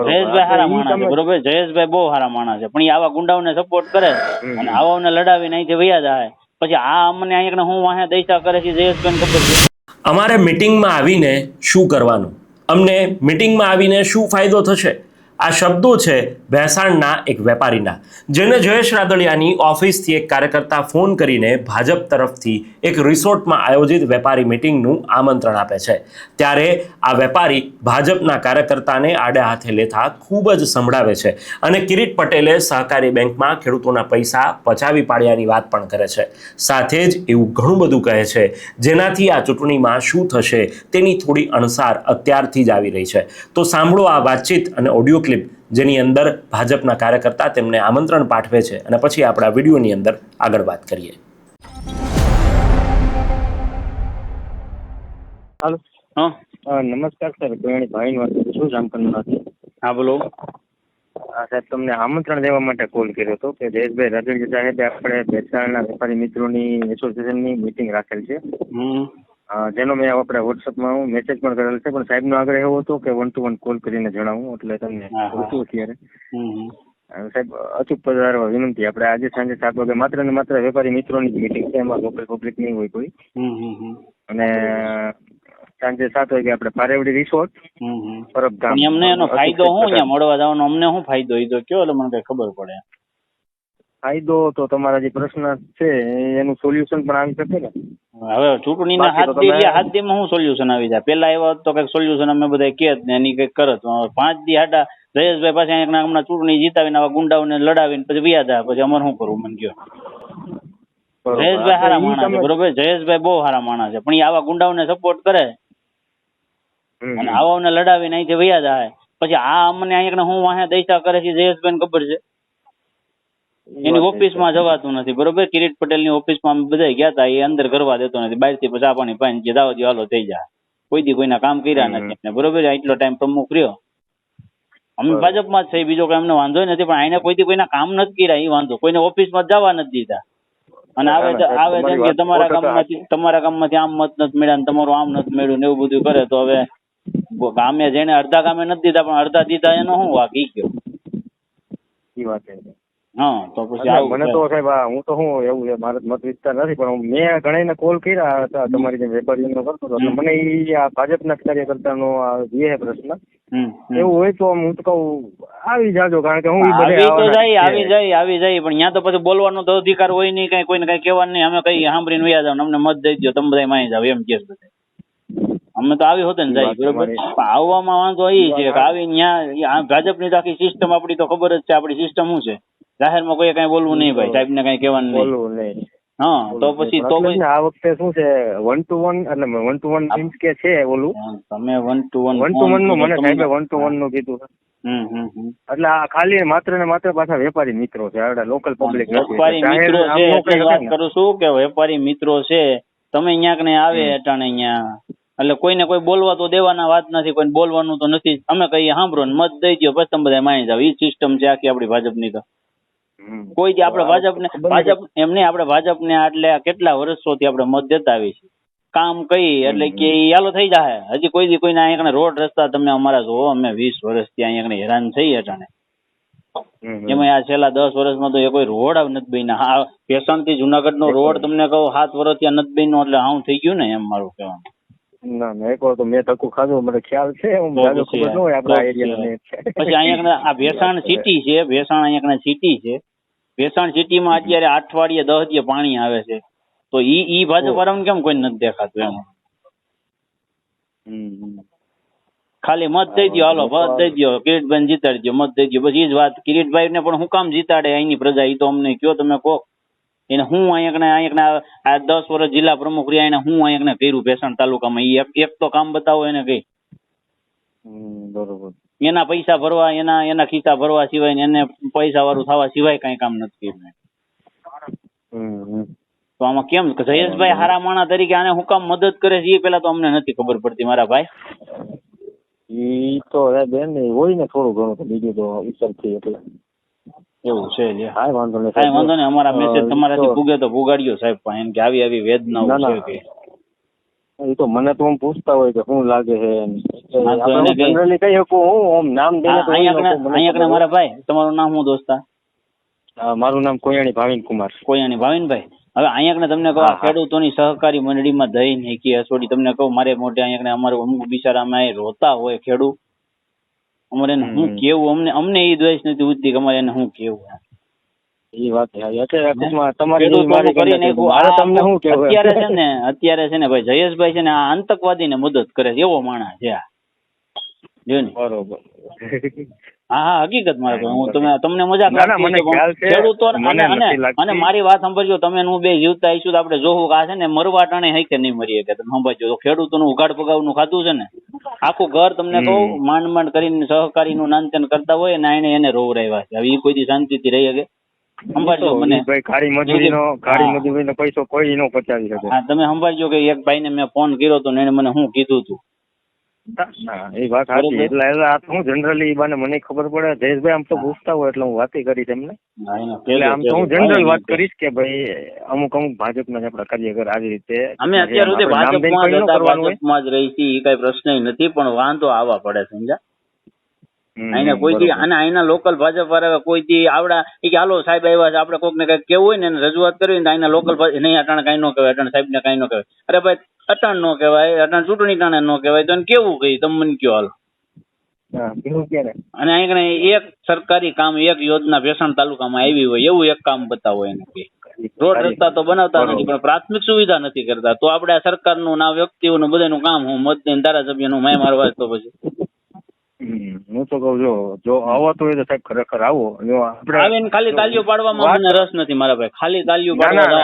જયેશભાઈ સારા માણસ છે, બરોબર. જયેશભાઈ બહુ સારા માણસ છે, પણ એ આવા ગુંડાઓને સપોર્ટ કરે અને આવાઓને લડાવીને અહીંથી વયા જાય. પછી આ અમને અહીંયા હું વાહે દૈસા કરે છે જયેશભાઈને ખબર છે. અમારે મીટિંગમાં આવીને શું કરવાનું, અમને મીટિંગમાં આવીને શું ફાયદો થશે, આ શબ્દો છે ભેંસાણના એક વેપારીના, જેને જયેશ રાદડિયાની ઓફિસથી એક કાર્યકર્તા ફોન કરીને ભાજપ તરફથી એક રિસોર્ટમાં આયોજિત વેપારી મીટિંગનું આમંત્રણ આપે છે. ત્યારે આ વેપારી ભાજપના કાર્યકર્તાને આડે હાથે લેતા ખૂબ જ સંભળાવે છે અને કિરીટ પટેલે સહકારી બેંકમાં ખેડૂતોના પૈસા પચાવી પાડ્યાની વાત પણ કરે છે. સાથે જ એવું ઘણું બધું કહે છે જેનાથી આ ચૂંટણીમાં શું થશે તેની થોડી અણસાર અત્યારથી જ આવી રહી છે. તો સાંભળો આ વાતચીત અને ઓડિયો ક્લિપ, જેની અંદર ભાજપના કાર્યકર્તા તેમને આમંત્રણ પાઠવે છે, અને પછી આપણા વિડીયોની અંદર આગળ વાત કરીએ. હાલો. હા નમસ્કાર સર, ગોયણી ભાઈ વાત કરું છું, જામકંડમાંથી. હા બોલો. સાહેબ, તમને આમંત્રણ દેવા માટે કોલ કર્યો હતો કે જયેશભાઈ રાદડિયા સાહેબે આપણે ભેંસાણના વેપારી મિત્રોની એસોસિએશનની મીટિંગ રાખેલ છે, જેનો મેં આપણે વોટ્સઅપમાં મેસેજ પણ કરેલ છે, પણ સાહેબનો આગ્રહ એવો હતો કે 1 to 1 કોલ કરીને જણાવું, એટલે તમને પૂછ્યું અત્યારે. સાહેબ, અચૂક પધારવા વિનંતી. આપણે આજે સાંજે 7 વાગે માત્ર ને માત્ર વેપારી મિત્રોની જ મીટિંગ છે, એમાં લોકલ પબ્લિક નહીં હોય કોઈ. અને સાંજે 7 વાગે આપણે પારેવડી રિસોર્ટ પરબધામ. અમને એનો ફાયદો શું, અહીંયા મળવા જવાનો અમને શું ફાયદો, એ તો કયો એટલે મને કઈ ખબર પડે. ફાયદો તો તમારા જે પ્રશ્ન છે એનું સોલ્યુશન પણ આવી શકે ને. હવે ચૂંટણીના 7 દીમાં શું સોલ્યુશન આવી જાય? પેલા એવા તો કઈક સોલ્યુશન અમે બધા કે જ ને એની કઈક કરત. 5 દી હાડા જયેશભાઈ પાસે હમણાં ચૂંટણી જીતાવીને આવા ગુંડાઓને લડાવીને પછી વ્યા જાય, પછી અમારે શું કરવું મને કયો? જયેશભાઈ સારા માણસ છે, બરોબર. જયેશભાઈ બહુ સારા માણસ છે, પણ એ આવા ગુંડાઓને સપોર્ટ કરે અને આવાઓને લડાવીને અહીંથી વયા જાય. પછી આ અમને અહીંયા હું વાહે દૈસા કરે છે જયેશભાઈને ખબર છે. એની ઓફિસમાં જવાતું નથી, બરોબર. કિરીટ પટેલની ઓફિસમાં અમે બધા ગયા હતા, એ અંદર કરવા દેતો નથી, બહારથી ચા પાણી પાઈને જે દાવા દો હાલો થઈ જાય. કોઈ દી કોઈના કામ કર્યા નથી, બરોબર. એટલો ટાઈમ પ્રમુખ રહ્યો. અમે ભાજપમાં જ છે, બીજો કઈ અમને વાંધો નથી, પણ આને કોઈ દી કોઈના કામ નથી કર્યા એ વાંધો. કોઈને ઓફિસમાં જવા નથી દીધા. અને આવે જેમ કે તમારા ગામમાંથી આમ મત નથી મળ્યા ને તમારું આમ નથી મળ્યું ને એવું બધું કરે, તો હવે ગામે જેને અડધા ગામે નથી દીધા પણ અડધા દીધા એનો શું વાક ઈ ગયો? એ વાત છે. હા, તો પછી મને તો સાહેબ હું તો શું એવું છે, મારો મત વિસ્તાર નથી, પણ મેં ઘણાને કોલ કર્યા હતા તમારી જે વેપારીનો કરતો હતો, મને એ આ ભાજપના કાર્યકર્તાનો જે પ્રશ્ન એવું હોય તો હું તો કહું આવી જાજો, કારણ કે હું આવી જાય પણ ત્યાં તો પછી બોલવાનો તો અધિકાર હોય નહીં, કઈ કોઈને કઈ કહેવાનું નહીં. અમે કઈ સાંભળીને વયા જાવ, અમને મત દઈ દો, તમે બધા માની જાવ એમ કે બધા. અમે તો આવી હોતે ને જાય, બરોબર. આવવામાં વાંધો એ છે કે આવી ત્યાં ભાજપની તો આખી સિસ્ટમ આપડી તો ખબર જ છે. આપડી સિસ્ટમ શું છે, જાહેરમાં કોઈ કઈ બોલવું નહીં ભાઈ, સાહેબ ને કઈ કહેવાનું નહીં. હા, તો પછી તો આ વખતે શું છે 1 to 1 એટલે 1 to 1 મીન્સ કે છે ઓલું તમે 1 to 1 નું મને સાહેબે 1 to 1 નું કીધું. એટલે આ ખાલી માત્ર ને માત્ર પાછા વેપારી મિત્રો છે, આપડા લોકલ પબ્લિક વેપારી મિત્રો છે. વાત કરું છું કે વેપારી મિત્રો છે, તમે અહીંયા કને આવે અટાણે અહીંયા, એટલે કોઈને કોઈ બોલવા તો દેવાના વાત નથી, કોઈને બોલવાનું તો નથી. અમે કહીએ સાંભળો ને મત દઈ દો, પછી તમે બધા માની જાવ. એ સિસ્ટમ છે આખી આપડી ભાજપની. તો કોઈ દી આપણે ભાજપ એમને આપણે ભાજપને એટલે કેટલા વર્ષોથી આપણે મત દેતા આવી છે. કામ કઈ એટલે કે યાલો થઈ જાય. હજી કોઈ દી કોઈને અહીંયા રોડ રસ્તા તમે અમારા જોવો, અમે 20 વર્ષથી અહીંયા હેરાન થઈ અટાણે. એમાં આ છેલ્લા 10 વર્ષમાં તો એ કોઈ રોડ નથી બન્યા. હા, ભેસાણ થી જુનાગઢ નો રોડ તમને કહું 7 વર્ષથી નથી બન્યો, એટલે હાવ થઈ ગયું ને એમ મારું કહેવાનું. ના એક વાર તો મેં ધક્કો ખાધો, મને ખ્યાલ છે. પછી અહીંયા આ ભેસાણ સિટી છે, ભેસાણ અહીંયા સિટી છે. ભેસાણ સિટીમાં અત્યારે અઠવાડિયે 10 દિવસ પાણી આવે છે, તો ઈ ભાજપ વાળાને કેમ કોઈ નથી દેખાતું એમ? ખાલી મત દઈ દો, હાલો મત દઈ દો, કિરીટભાઈ જીતાડી દો, મત દઈ દો, બસ એ જ વાત. કિરીટભાઈ ને પણ હું કામ જીતાડે અહીંની પ્રજા, એ તો અમને કયો તમે કહો. એને હું અહીંયા આ 10 વર્ષ જિલ્લા પ્રમુખ રહ્યા, એને હું અહીંયા કર્યું ભેસાણ તાલુકામાં? એક તો કામ બતાવો એને કઈ. બરોબર. એના પૈસા ભરવા, એના ખિસ્સા ભરવા સિવાય, એને પૈસા વાળું થવા સિવાય કઈ કામ નથી કર્યું. તો આમાં કેમ જયેશભાઈ હારા માણા તરીકે આને હું કામ મદદ કરે છે એ પેલા તો અમને નથી ખબર પડતી મારા ભાઈ. ઈ તો બેન હોય ને થોડું ઘણું, તો બીજું તો વિચારથી એટલે એવું છે. કાંઈ વાંધો નહીં. અમારા મેસેજ તમારાથી ભૂગે તો ભૂગાડ્યો સાહેબ, પણ એમ કે આવી વેદનાઓ છે કે એ તો મને તો આમ પૂછતા હોય કે શું લાગે છે એમ. હા, તો એને કઈ- જનરલી કહી શકું હું આમ નામ દઈને તો અહીંયા મારા ભાઈ, તમારું નામ શું દોસ્તા? મારું નામ કોયાણી ભાવિન કુમાર. કોયાણી ભાવિનભાઈ. હવે અહીંયા તમને કહું, આ ખેડૂતોની સહકારી મંડળીમાં દઈ નાખી હસોડી. તમને કહું, મારે મોઢે અહીંયા અમારે અમુક બિચારામાં રોતા હોય ખેડૂત, અમારે એને શું કેવું, અમને એ દ્વેષ નથી ઉઠતી કે અમારે એને શું કેવું. એ વાત તમારી ખેડૂતોનું કરી નાખ્યું. મારે તમને શું કહેવું અત્યારે છે ને ભાઈ જયેશભાઈ છે ને આ આતંકવાદીને મદદ કરે છે એવો માણસ છે આ. જો ને. બરોબર. હા હકીકત મારે ભાઈ, હું તમને મજાક ના, ના, મને ખ્યાલ છે. ખેડૂતો મને નથી લાગતી. અને મારી વાત સાંભળજો, તમે હું બે જીવતા આવીશું તો આપણે જોવું કે આ છે ને મરવા ટાણે હઈ કે નહીં મરીએ, કે તમે સાંભળજો. તો ખેડૂતોનું ઉઘાડ પગાવનું ખાધું છે ને આખું ઘર, તમને કહું, માંડ માંડ કરીને સહકારીનું નાનતેન કરતા હોય ને એને રોવરાવ્યા છે. હવે એ કોઈ દી શાંતિથી રહી શકે? સંભાળજો મને. ભાઈ કાળી મજૂરીનો પૈસો કોઈ નો પચાવી શકે. હા, તમે સંભાળજો કે એક ભાઈને મેં ફોન કર્યો હતો ને એને મને શું કીધું હતું. ના, એ વાત સાચી. એટલે આ તો હું જનરલી એ બાને મને ખબર પડે. જયેશભાઈ આમ તો પૂછતા હોય એટલે હું વાતે કરીશ એમને. એટલે આમ તો હું જનરલ વાત કરીશ કે ભાઈ અમુક ભાજપના જ આપણા કાર્યકર આવી રીતે અમે અત્યાર સુધી ભાજપમાં જ રહી છીએ, એ કઈ પ્રશ્ન નથી, પણ વાંધો આવવા પડે, સમજા. આઈને કોઈથી આના લોકલ ભાજપ વાળા કોઈથી આવડા કે હાલો સાહેબ આવ્યા છે, આપણે કોઈક ને કઈક કેવું હોય ને એને રજૂઆત કરવી ને આના લોકલ નહીં, અટાણ કઈ નો કહેવાય, અટાણ સાહેબ ને કઈ નો કહેવાય. અરે ભાઈ અટાણ નો કહેવાય, અટાણ ચૂંટણી ટાણે નો કહેવાય, તો એને કેવું કહી તમે મને કયો હાલો. અને અહીં એક સરકારી કામ, એક યોજના ભેસાણ તાલુકામાં આવી હોય એવું એક કામ બતાવો એને. રોડ રસ્તા તો બનાવતા નથી પણ પ્રાથમિક સુવિધા નથી કરતા, તો આપણે આ સરકારનું ના વ્યક્તિઓનું બધાનું કામ હું મત ધારાસભ્યનું મેં મારવા તો પછી હું તો કહું જો આવતો હોય તો સાહેબ ખરેખર આવો. આવીને ખાલી તાલીઓ પાડવામાં મને રસ નથી મારા ભાઈ, ખાલી તાલીઓ પાડવા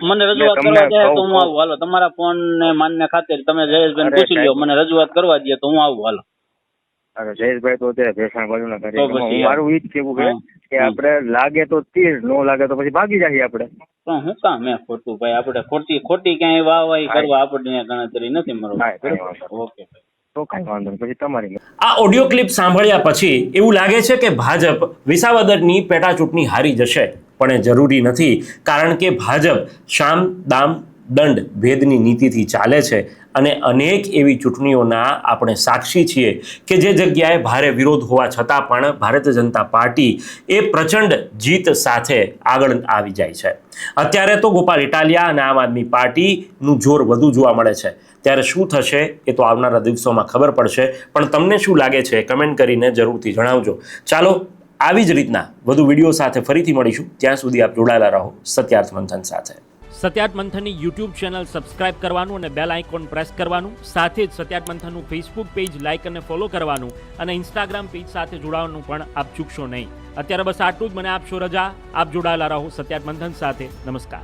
મને રજૂઆત કરવા દે તો હું આવું, હાલો. તમારા ફોન ને માનને ખાતર તમે જયેશભાઈ પૂછી લ્યો, મને રજૂઆત કરવા દે તો હું આવું, હાલો. અરે જયેશભાઈ તો અત્યારે ભેસાણ બાજુના ઘરે, મારું ઈ જ કેવું કે આપણે લાગે તો તીર, નો લાગે તો પછી ભાગી જઈએ આપણે. પણ હું કામ મેં ખોટું ભાઈ, આપણે ખોટી ક્યાંય વાહવાહી કરવા આપણને ગણતરી નથી મારો. ઓકે તો કઈ વાંધો નહીં, પછી તમારી. આ ઓડિયો ક્લિપ સાંભળ્યા પછી એવું લાગે છે કે ભાજપ વિસાવદરની પેટા ચૂંટણી હારી જશે, પણ એ જરૂરી નથી. કારણ કે ભાજપ શામ દામ દંડ ભેદની નીતિથી ચાલે છે અને અનેક એવી ચૂંટણીઓના આપણે સાક્ષી છીએ કે જે જગ્યાએ ભારે વિરોધ હોવા છતાં પણ ભારતીય જનતા પાર્ટી એ પ્રચંડ જીત સાથે આગળ આવી જાય છે. અત્યારે તો ગોપાલ ઇટાલિયા અને આમ આદમી પાર્ટીનું જોર વધુ જોવા મળે છે. ત્યારે શું થશે એ તો આવનારા દિવસોમાં ખબર પડશે, પણ તમને શું લાગે છે કમેન્ટ કરીને જરૂરથી જણાવજો. ચાલો, આવી જ રીતના વધુ વિડીયો સાથે ફરીથી મળીશું. ત્યાં સુધી આપ જોડાયેલા રહો સત્યાર્થ મંથન સાથે. સત્યાર્થ મંથનની યુટ્યુબ ચેનલ સબસ્ક્રાઇબ કરવાનું અને બેલ આઇકોન પ્રેસ કરવાનું, સાથે જ સત્યાર્થ મંથનનું ફેસબુક પેજ લાઇક અને ફોલો કરવાનું અને ઇન્સ્ટાગ્રામ પેજ સાથે જોડાવાનું પણ આપ ચૂકશો નહીં. અત્યારે બસ આટલું જ. મને આપશો રજા. આપ જોડાયેલા રહો સત્યાર્થ મંથન સાથે. નમસ્કાર.